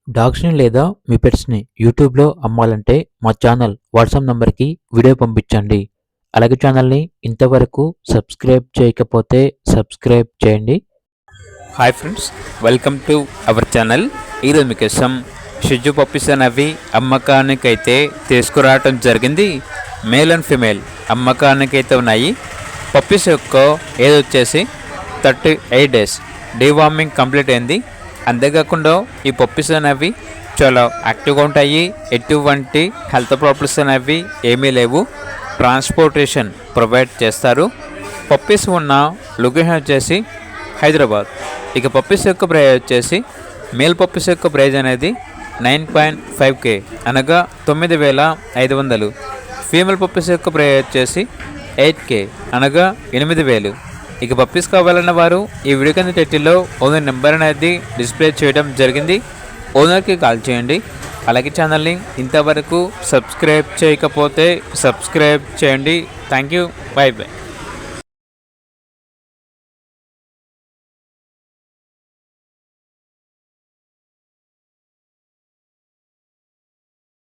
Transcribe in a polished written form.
డాగ్స్‌ని లేదా మీ పెట్స్‌ని యూట్యూబ్‌లో అమ్మాలంటే మా ఛానల్ వాట్సాప్ నంబర్‌కి వీడియో పంపించండి. అలాగే ఛానల్‌ని ఇంతవరకు సబ్స్క్రైబ్ చేయకపోతే సబ్స్క్రైబ్ చేయండి. Hi friends, welcome to our channel. ఈరోజు మీకోసం షిజు పప్పీస్ అనేవి అమ్మకానికైతే తీసుకురావటం జరిగింది. మేల్ అండ్ ఫిమేల్ అమ్మకానికైతే ఉన్నాయి. పప్పీస్ యొక్క ఏజ్ వచ్చేసి 38 డేస్. డీవార్మింగ్ కంప్లీట్ అయింది. అంతేకాకుండా ఈ పప్పీస్ అనేవి చాలా యాక్టివ్గా ఉంటాయి. ఎటువంటి హెల్త్ ప్రాబ్లమ్స్ అనేవి ఏమీ లేవు. ట్రాన్స్పోర్టేషన్ ప్రొవైడ్ చేస్తారు. పప్పీస్ ఉన్న లొకేషన్ వచ్చేసి హైదరాబాద్. ఇక పప్పీస్ యొక్క ప్రైజ్ వచ్చేసి మేల్ పప్పీస్ యొక్క ప్రైజ్ అనేది 9.5K అనగా 9,500. ఫీమేల్ పప్పీస్ యొక్క ప్రైజ్ వచ్చేసి 8K అనగా 8,000. ఇక పప్పీస్ కావాలన్న వారు ఈ వీడియో కింద టైటిల్లో ఓనర్ నెంబర్ అనేది డిస్ప్లే చేయడం జరిగింది. ఓనర్కి కాల్ చేయండి. అలాగే ఛానల్ని ఇంతవరకు సబ్స్క్రైబ్ చేయకపోతే సబ్స్క్రైబ్ చేయండి. Thank you. By by.